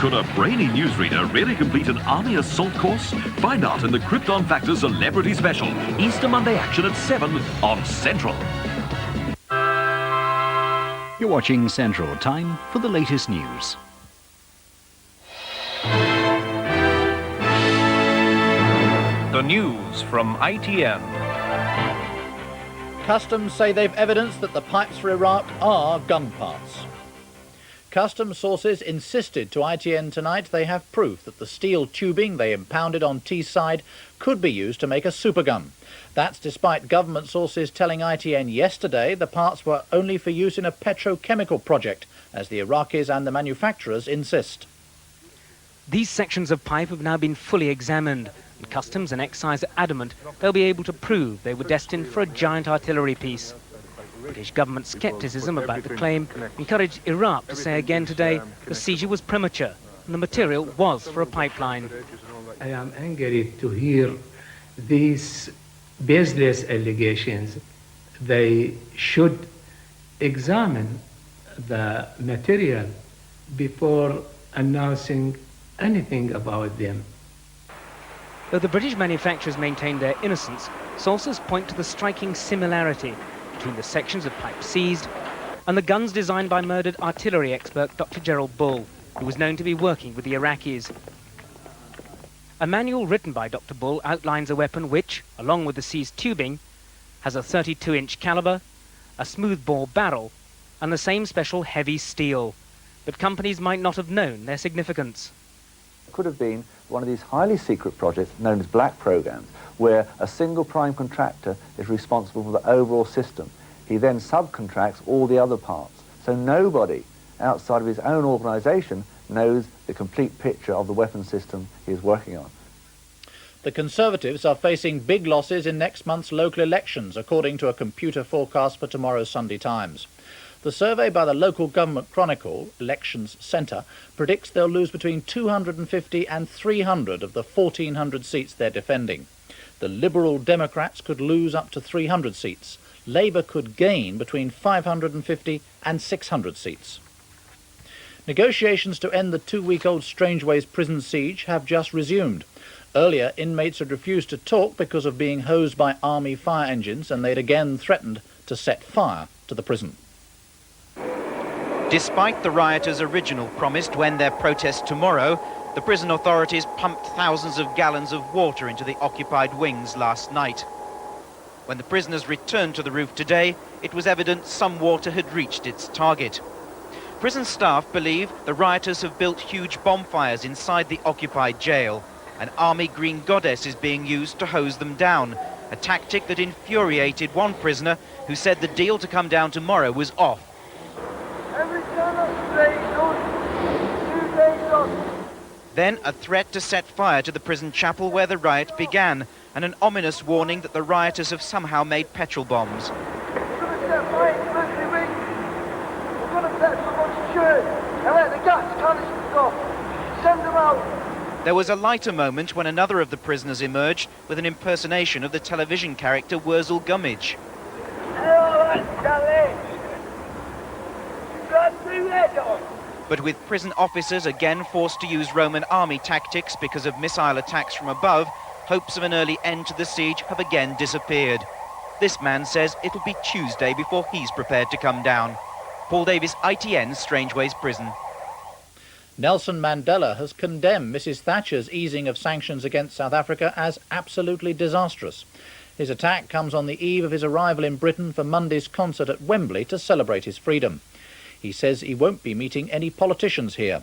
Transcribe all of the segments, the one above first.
Could a brainy newsreader really complete an army assault course? Find out in the Krypton Factor Celebrity Special. Easter Monday action at 7 on Central. You're watching Central. Time for the latest news. The news from ITN. Customs say they've evidence that the pipes for Iraq are gun parts. Customs sources insisted to ITN tonight they have proof that the steel tubing they impounded on Teesside could be used to make a supergun. That's despite government sources telling ITN yesterday the parts were only for use in a petrochemical project, as the Iraqis and the manufacturers insist. These sections of pipe have now been fully examined, and Customs and Excise are adamant they'll be able to prove they were destined for a giant artillery piece. British government scepticism about the claim encouraged Iraq to say again today the seizure was premature and the material was for a pipeline. I am angry to hear these baseless allegations. They should examine the material before announcing anything about them. Though the British manufacturers maintain their innocence, sources point to the striking similarity between the sections of pipe seized and the guns designed by murdered artillery expert Dr. Gerald Bull, who was known to be working with the Iraqis. A manual written by Dr. Bull outlines a weapon which, along with the seized tubing, has a 32-inch caliber, a smooth-bore barrel, and the same special heavy steel. But companies might not have known their significance. It could have been one of these highly secret projects known as black programs, where a single prime contractor is responsible for the overall system. He then subcontracts all the other parts. So nobody outside of his own organisation knows the complete picture of the weapon system he is working on. The Conservatives are facing big losses in next month's local elections, according to a computer forecast for tomorrow's Sunday Times. The survey by the local government chronicle, Elections Centre, predicts they'll lose between 250 and 300 of the 1,400 seats they're defending. The Liberal Democrats could lose up to 300 seats. Labour could gain between 550 and 600 seats. Negotiations to end the 2-week-old Strangeways prison siege have just resumed. Earlier, inmates had refused to talk because of being hosed by army fire engines, and they'd again threatened to set fire to the prison. Despite the rioters' original promise to end their protest tomorrow, the prison authorities pumped thousands of gallons of water into the occupied wings last night. When the prisoners returned to the roof today, it was evident some water had reached its target. Prison staff believe the rioters have built huge bonfires inside the occupied jail. An army green goddess is being used to hose them down, a tactic that infuriated one prisoner who said the deal to come down tomorrow was off. Then a threat to set fire to the prison chapel where the riot began, and an ominous warning that the rioters have somehow made petrol bombs. There was a lighter moment when another of the prisoners emerged with an impersonation of the television character Wurzel Gummidge. But with prison officers again forced to use Roman army tactics because of missile attacks from above, hopes of an early end to the siege have again disappeared. This man says it'll be Tuesday before he's prepared to come down. Paul Davies, ITN, Strangeways Prison. Nelson Mandela has condemned Mrs. Thatcher's easing of sanctions against South Africa as absolutely disastrous. His attack comes on the eve of his arrival in Britain for Monday's concert at Wembley to celebrate his freedom. He says he won't be meeting any politicians here.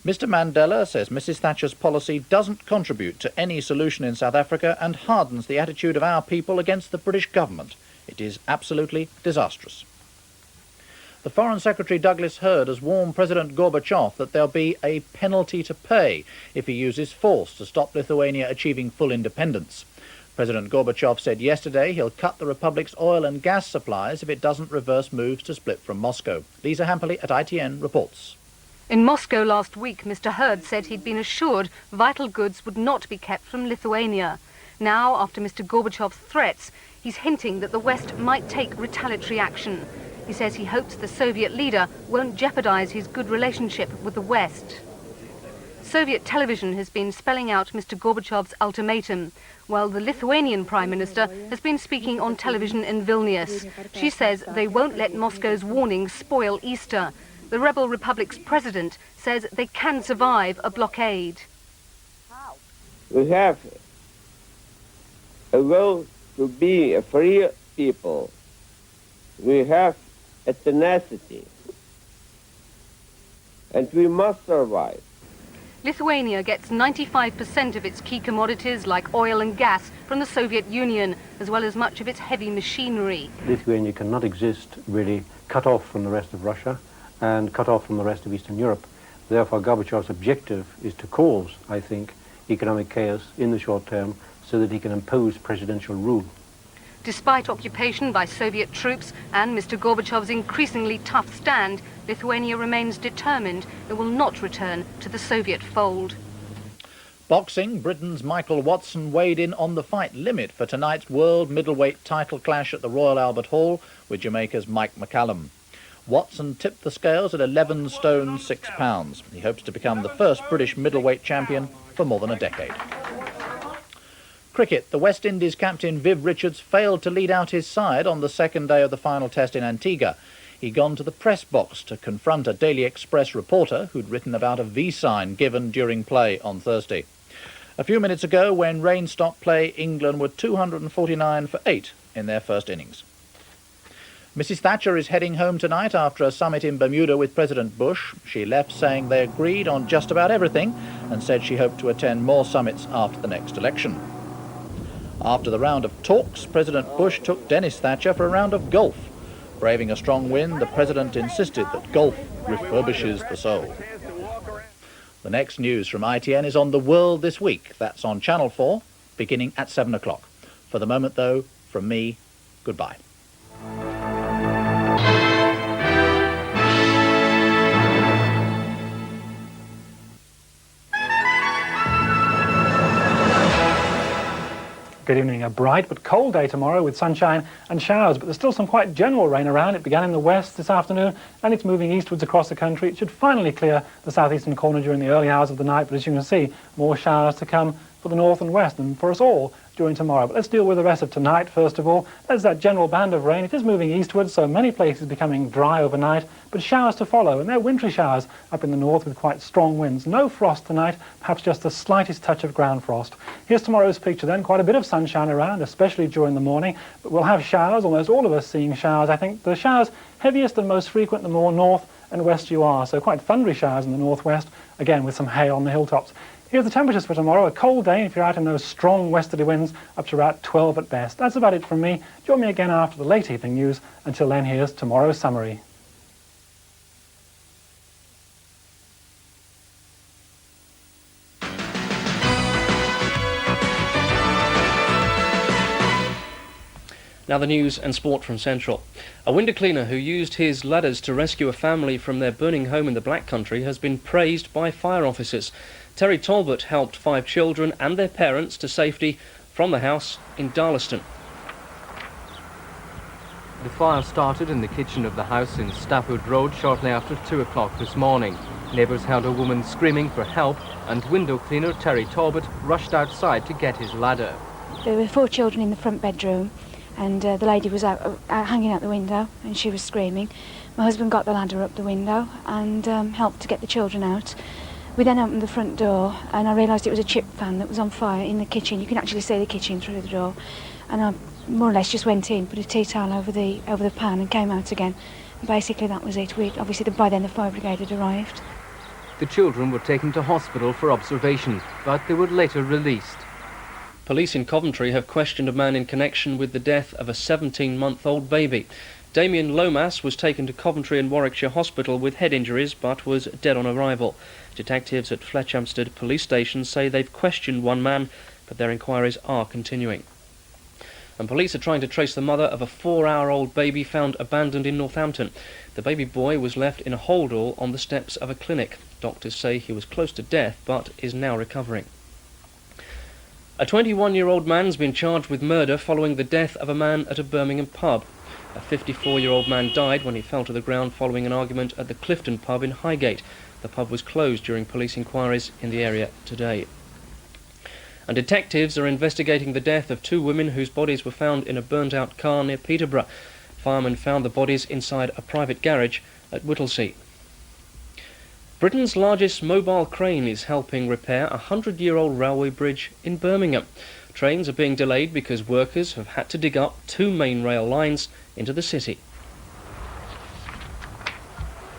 Mr. Mandela says Mrs. Thatcher's policy doesn't contribute to any solution in South Africa and hardens the attitude of our people against the British government. It is absolutely disastrous. The Foreign Secretary Douglas Hurd has warned President Gorbachev that there'll be a penalty to pay if he uses force to stop Lithuania achieving full independence. President Gorbachev said yesterday he'll cut the republic's oil and gas supplies if it doesn't reverse moves to split from Moscow. Lisa Hamperley at ITN reports. In Moscow last week, Mr. Hurd said he'd been assured vital goods would not be kept from Lithuania. Now, after Mr. Gorbachev's threats, he's hinting that the West might take retaliatory action. He says he hopes the Soviet leader won't jeopardize his good relationship with the West. Soviet television has been spelling out Mr. Gorbachev's ultimatum, while the Lithuanian Prime Minister has been speaking on television in Vilnius. She says they won't let Moscow's warning spoil Easter. The rebel republic's president says they can survive a blockade. We have a will to be a free people. We have a tenacity, and we must survive. Lithuania gets 95% of its key commodities like oil and gas from the Soviet Union, as well as much of its heavy machinery. Lithuania cannot exist really cut off from the rest of Russia and cut off from the rest of Eastern Europe. Therefore, Gorbachev's objective is to cause, I think, economic chaos in the short term so that he can impose presidential rule. Despite occupation by Soviet troops and Mr. Gorbachev's increasingly tough stand, Lithuania remains determined it will not return to the Soviet fold. Boxing, Britain's Michael Watson weighed in on the fight limit for tonight's world middleweight title clash at the Royal Albert Hall with Jamaica's Mike McCallum. Watson tipped the scales at 11 stone 6 pounds. He hopes to become the first British middleweight champion for more than a decade. Cricket, the West Indies captain Viv Richards failed to lead out his side on the second day of the final test in Antigua. He'd gone to the press box to confront a Daily Express reporter who'd written about a V sign given during play on Thursday. A few minutes ago, when rain stopped play, England were 249 for 8 in their first innings. Mrs. Thatcher is heading home tonight after a summit in Bermuda with President Bush. She left saying they agreed on just about everything and said she hoped to attend more summits after the next election. After the round of talks, President Bush took Dennis Thatcher for a round of golf. Braving a strong wind, the president insisted that golf refurbishes the soul. The next news from ITN is on the world this week. That's on Channel 4, beginning at 7 o'clock. For the moment, though, from me, goodbye. Good evening. A bright but cold day tomorrow with sunshine and showers, but there's still some quite general rain around. It began in the west this afternoon and it's moving eastwards across the country. It should finally clear the southeastern corner during the early hours of the night, but as you can see, more showers to come for the north and west and for us all during tomorrow. But let's deal with the rest of tonight first of all. There's that general band of rain. It is moving eastwards, so many places becoming dry overnight, but showers to follow, and they're wintry showers up in the north with quite strong winds. No frost tonight, perhaps just the slightest touch of ground frost. Here's tomorrow's picture then. Quite a bit of sunshine around, especially during the morning, but we'll have showers, almost all of us seeing showers. I think the showers heaviest and most frequent the more north and west you are, so quite thundery showers in the northwest, again with some hail on the hilltops. Here's the temperatures for tomorrow. A cold day if you're out in those strong westerly winds, up to about 12 at best. That's about it from me. Join me again after the late evening news. Until then, here's tomorrow's summary. Now the news and sport from Central. A window cleaner who used his ladders to rescue a family from their burning home in the Black Country has been praised by fire officers. Terry Talbot helped 5 children and their parents to safety from the house in Darlaston. The fire started in the kitchen of the house in Stafford Road shortly after 2 o'clock this morning. Neighbours heard a woman screaming for help and window cleaner Terry Talbot rushed outside to get his ladder. There were 4 children in the front bedroom and the lady was out hanging out the window and she was screaming. My husband got the ladder up the window and helped to get the children out. We then opened the front door and I realised it was a chip fan that was on fire in the kitchen. You can actually see the kitchen through the door. And I more or less just went in, put a tea towel over the pan and came out again. And basically that was it. Obviously by then the fire brigade had arrived. The children were taken to hospital for observation, but they were later released. Police in Coventry have questioned a man in connection with the death of a 17-month-old baby. Damien Lomas was taken to Coventry and Warwickshire Hospital with head injuries but was dead on arrival. Detectives at Fletchampstead police station say they've questioned one man, but their inquiries are continuing. And police are trying to trace the mother of a 4-hour-old baby found abandoned in Northampton. The baby boy was left in a holdall on the steps of a clinic. Doctors say he was close to death but is now recovering. A 21-year-old man's been charged with murder following the death of a man at a Birmingham pub. A 54-year-old man died when he fell to the ground following an argument at the Clifton pub in Highgate. The pub was closed during police inquiries in the area today. And detectives are investigating the death of 2 women whose bodies were found in a burnt-out car near Peterborough. Firemen found the bodies inside a private garage at Whittlesea. Britain's largest mobile crane is helping repair a 100-year-old railway bridge in Birmingham. Trains are being delayed because workers have had to dig up 2 main rail lines into the city.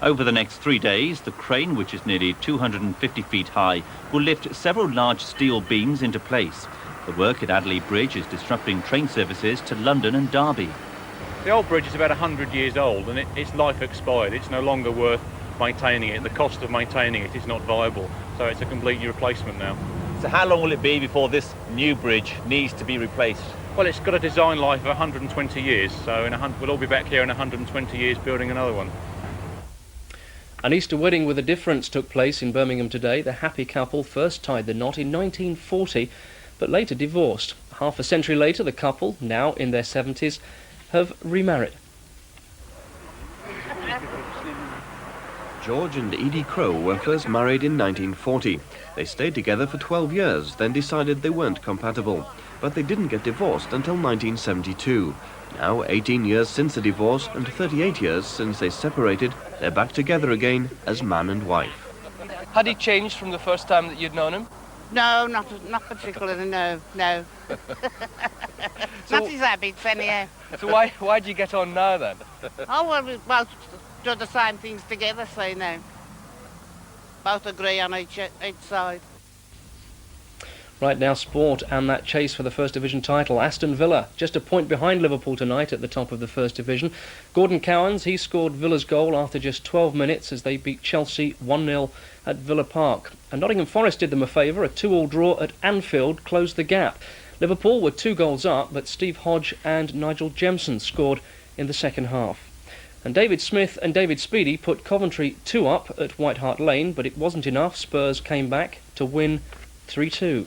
Over the next 3 days, the crane, which is nearly 250 feet high, will lift several large steel beams into place. The work at Adderley Bridge is disrupting train services to London and Derby. The old bridge is about 100 years old and its life expired. It's no longer worth maintaining it. The cost of maintaining it is not viable, so it's a complete replacement now. So how long will it be before this new bridge needs to be replaced? Well, it's got a design life of 120 years, so we'll all be back here in 120 years building another one. An Easter wedding with a difference took place in Birmingham today. The happy couple first tied the knot in 1940, but later divorced. Half a century later, the couple, now in their 70s, have remarried. George and Edie Crow were first married in 1940. They stayed together for 12 years, then decided they weren't compatible. But they didn't get divorced until 1972. Now, 18 years since the divorce and 38 years since they separated, they're back together again as man and wife. Had he changed from the first time that you'd known him? No, not particularly, no. So, not his habits, anyhow. So why do you get on now, then? Oh, well, we both do the same things together, so, you know. Both agree on each side. Right now, sport and that chase for the First Division title. Aston Villa, just a point behind Liverpool tonight at the top of the First Division. Gordon Cowans, he scored Villa's goal after just 12 minutes as they beat Chelsea 1-0 at Villa Park. And Nottingham Forest did them a favour. A 2-2 draw at Anfield closed the gap. Liverpool were 2 goals up, but Steve Hodge and Nigel Jemson scored in the second half. And David Smith and David Speedy put Coventry 2 up at White Hart Lane, but it wasn't enough. Spurs came back to win 3-2.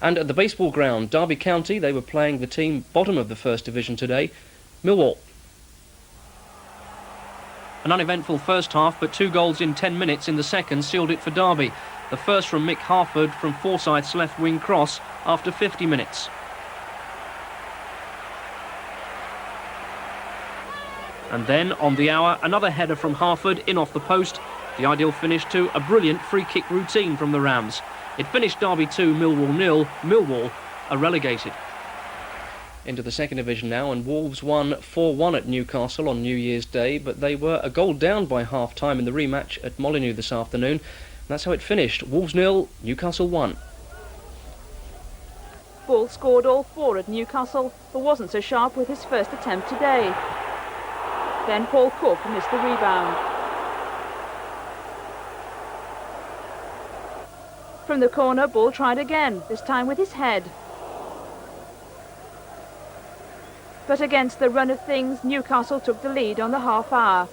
And at the baseball ground, Derby County, they were playing the team bottom of the First Division today, Millwall. An uneventful first half, but 2 goals in 10 minutes in the second sealed it for Derby. The first from Mick Harford from Forsyth's left wing cross after 50 minutes. And then, on the hour, another header from Harford in off the post. The ideal finish to a brilliant free-kick routine from the Rams. It finished Derby 2, Millwall 0. Millwall are relegated. Into the second division now, and Wolves won 4-1 at Newcastle on New Year's Day, but they were a goal down by half-time in the rematch at Molineux this afternoon. And that's how it finished. Wolves 0, Newcastle 1. Ball scored all 4 at Newcastle, but wasn't so sharp with his first attempt today. Then Paul Cook missed the rebound. From the corner, Ball tried again, this time with his head. But against the run of things, Newcastle took the lead on the half hour.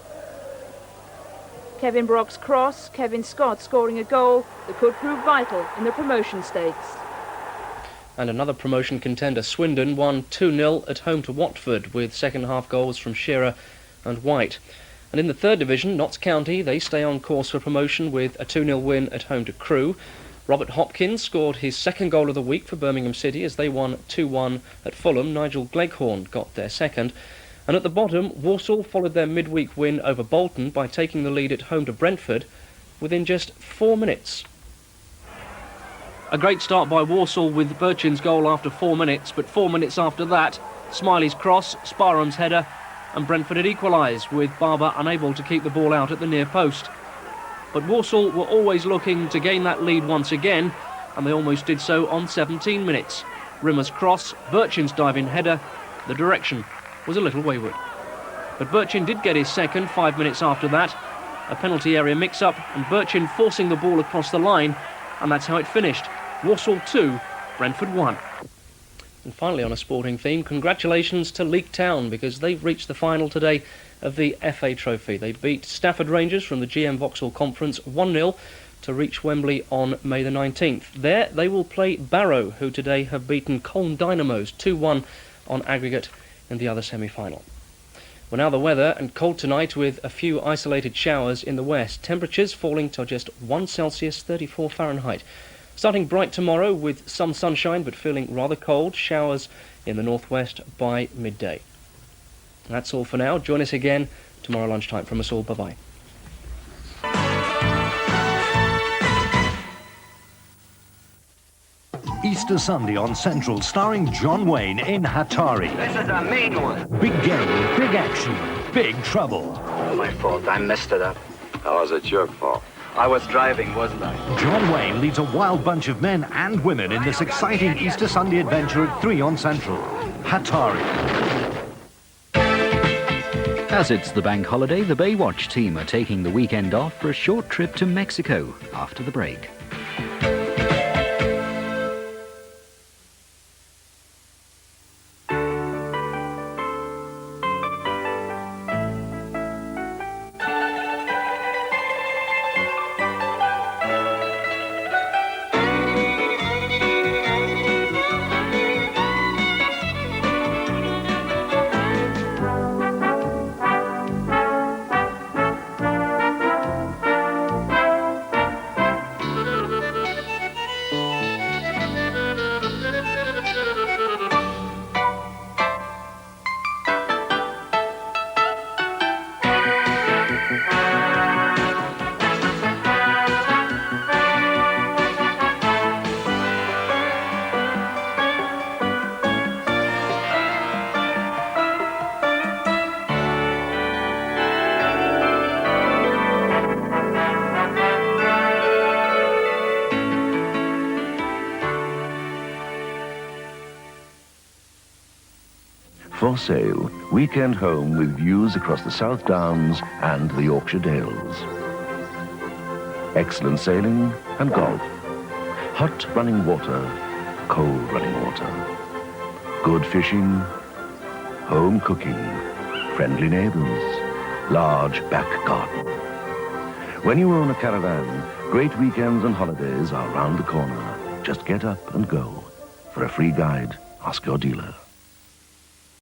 Kevin Brock's cross, Kevin Scott scoring a goal that could prove vital in the promotion stakes. And another promotion contender, Swindon, won 2-0 at home to Watford with second half goals from Shearer and White. And in the third division, Notts County, they stay on course for promotion with a 2-0 win at home to Crewe. Robert Hopkins scored his second goal of the week for Birmingham City as they won 2-1 at Fulham. Nigel Gleghorn got their second. And at the bottom, Walsall followed their midweek win over Bolton by taking the lead at home to Brentford within just 4 minutes. A great start by Walsall with Birchin's goal after 4 minutes, but 4 minutes after that, Smiley's cross, Sparham's header, and Brentford had equalised, with Barber unable to keep the ball out at the near post. But Walsall were always looking to gain that lead once again, and they almost did so on 17 minutes. Rimmer's cross, Birchin's diving header, the direction was a little wayward. But Birchin did get his second 5 minutes after that, a penalty area mix-up, and Birchin forcing the ball across the line, and that's how it finished. Walsall 2, Brentford 1. And finally, on a sporting theme, congratulations to Leek Town, because they've reached the final today of the FA Trophy. They beat Stafford Rangers from the GM Vauxhall Conference 1-0 to reach Wembley on May the 19th. There they will play Barrow, who today have beaten Colne Dynamos 2-1 on aggregate in the other semi-final. Well, now the weather, and cold tonight with a few isolated showers in the west. Temperatures falling to just 1 Celsius, 34 Fahrenheit. Starting bright tomorrow with some sunshine but feeling rather cold. Showers in the northwest by midday. That's all for now. Join us again tomorrow lunchtime. From us all, bye-bye. Easter Sunday on Central, starring John Wayne in Hatari. This is a mean one. Big game, big action, big trouble. My fault. I messed it up. How was it your fault? I was driving, wasn't I? John Wayne leads a wild bunch of men and women in this exciting Easter Sunday adventure at 3 on Central. Hatari. As it's the bank holiday, the Baywatch team are taking the weekend off for a short trip to Mexico after the break. For sale, weekend home with views across the South Downs and the Yorkshire Dales. Excellent sailing and golf. Hot running water, cold running water. Good fishing, home cooking, friendly neighbours, large back garden. When you own a caravan, great weekends and holidays are round the corner. Just get up and go. For a free guide, ask your dealer.